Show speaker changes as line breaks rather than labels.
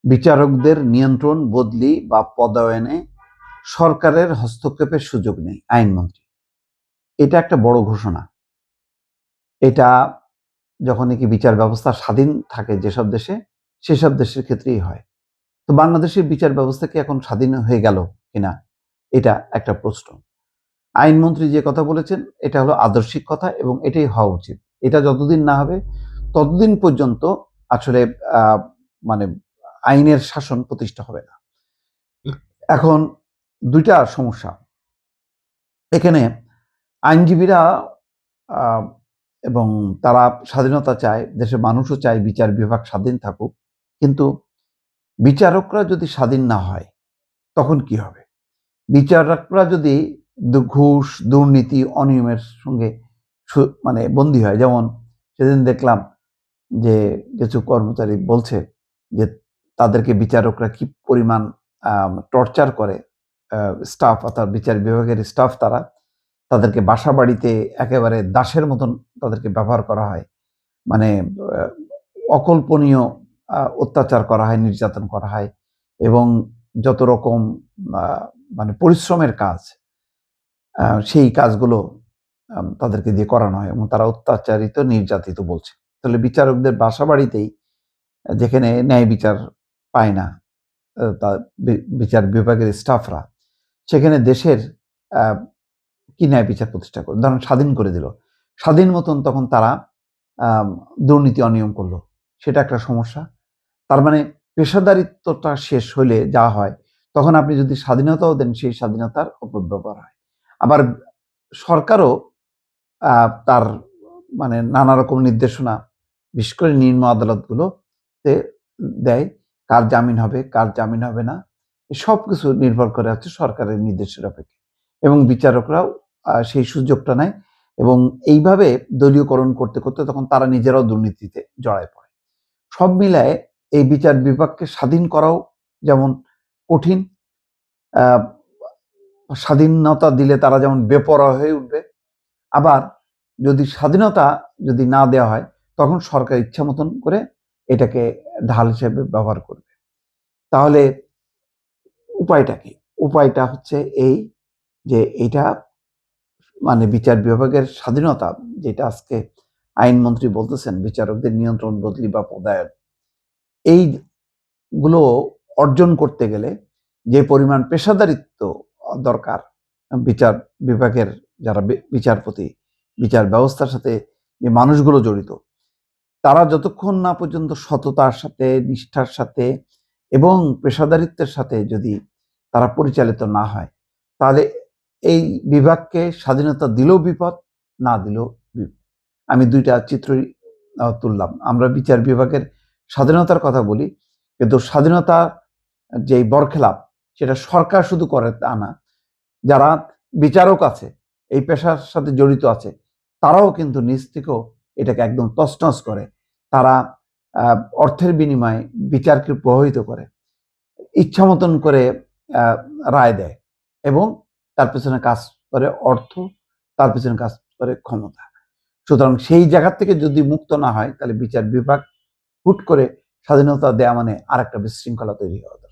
বিচারকদের নিয়ন্ত্রণ, বদলি বা পদায়নে সরকারের হস্তক্ষেপের সুযোগ নেই আইনমন্ত্রী। এটা একটা বড় ঘোষণা। এটা যখন নাকি বিচার ব্যবস্থা স্বাধীন থাকে যেসব দেশে, সেসব দেশের ক্ষেত্রেই হয়। তো বাংলাদেশের বিচার ব্যবস্থা কি এখন স্বাধীন হয়ে গেল কিনা, এটা একটা প্রশ্ন। আইনমন্ত্রী যে কথা বলেছেন এটা হলো আদর্শিক কথা এবং এটাই হওয়া উচিত। এটা যতদিন না হবে ততদিন পর্যন্ত আসলে মানে আইনের শাসন প্রতিষ্ঠা হবে না। এখন দুইটা সমস্যা এখানে। আইনজীবীরা এবং তারা স্বাধীনতা চায়, দেশের মানুষও চায় বিচার বিভাগ স্বাধীন থাকুক, কিন্তু বিচারকরা যদি স্বাধীন না হয় তখন কি হবে? বিচারকরা যদি ঘুষ, দুর্নীতি, অনিয়মের সঙ্গে মানে বন্দী হয়, যেমন সেদিন দেখলাম যে কিছু কর্মচারী বলছে যে তাদেরকে বিচারকরা কি পরিমাণ টর্চার করে, স্টাফ অর্থাৎ বিচার বিভাগের স্টাফ তাদেরকে বাসা বাড়িতে একেবারে দাসের মতন তাদেরকে ব্যবহার করা হয়, মানে অকল্পনীয় অত্যাচার করা হয়, নির্যাতন করা হয় এবং যত রকম মানে পরিশ্রমের কাজ, সেই কাজগুলো তাদেরকে দিয়ে করানো হয় এবং তারা অত্যাচারিত, নির্যাতিত বলছে। তাহলে বিচারকদের বাসা বাড়িতেই, যেখানে ন্যায় বিচার পায় না বিচার বিভাগের স্টাফরা, সেখানে দেশের কি ন্যায় বিচার প্রতিষ্ঠা করে? ধরেন স্বাধীন করে দিল, স্বাধীন মতন তখন তারা দুর্নীতি, অনিয়ম করলো, সেটা একটা সমস্যা। তার মানে পেশাদারিত্বটা শেষ হলে যা হয়, তখন আপনি যদি স্বাধীনতাও দেন, সেই স্বাধীনতার অপব্যবহার হয়। আবার সরকারও তার মানে নানা রকম নির্দেশনা, বিশেষ করে নিম্ন আদালতগুলোতে দেয়, কার জামিন হবে, কার জামিন হবে না, সব কিছু নির্ভর করে হচ্ছে সরকারের নির্দেশের অপেক্ষা। এবং বিচারকরাও সেই সুযোগটা নেয় এবং এইভাবে দলীয়করণ করতে করতে তখন তারা নিজেরাও দুর্নীতিতে জড়ায় পড়ে। সব মিলায় এই বিচার বিভাগকে স্বাধীন করাও যেমন কঠিন, স্বাধীনতা দিলে তারা যেমন বেপরোয়া হয়ে উঠবে, আবার যদি স্বাধীনতা যদি না দেওয়া হয় তখন সরকার ইচ্ছা মতন করে এটাকে ঢাল হিসেবে ব্যবহার করবে। তাহলে উপায়টা কি? উপায়টা হচ্ছে এই যে এটা মানে বিচার বিভাগের স্বাধীনতা, যেটা আজকে আইনমন্ত্রী বলতেছেন বিচারকদের নিয়ন্ত্রণ, বদলি বা পদায়ন, এইগুলো অর্জন করতে গেলে যে পরিমাণ পেশাদারিত্ব দরকার বিচার বিভাগের, যারা বিচারপতি, বিচার ব্যবস্থার সাথে যে মানুষগুলো জড়িত, তারা যতক্ষণ না পর্যন্ত সততার সাথে, নিষ্ঠার সাথে এবং পেশাদারিত্বের সাথে যদি তারা পরিচালিত না হয়, তাহলে এই বিভাগকে স্বাধীনতা দিলেও বিপদ, না দিলেও বিপদ। আমি দুইটা চিত্রই তুললাম। আমরা বিচার বিভাগের স্বাধীনতার কথা বলি, কিন্তু স্বাধীনতা যে বরখেলাপ সেটা সরকার শুধু করে তা না, যারা বিচারক আছে, এই পেশার সাথে জড়িত আছে, তারাও কিন্তু নিজ থেকেও এটাকে একদম তছনছ করে। তারা অর্থের বিনিময়ে বিচারকে প্রভাবিত করে, ইচ্ছা মতন করে রায় দেয় এবং তার পেছনে কাজ করে অর্থ, তার পেছনে কাজ করে ক্ষমতা। সুতরাং সেই জায়গা থেকে যদি মুক্ত না হয়, তাহলে বিচার বিভাগ হুট করে স্বাধীনতা দেয়া মানে আর একটা বিশৃঙ্খলা তৈরি হওয়া।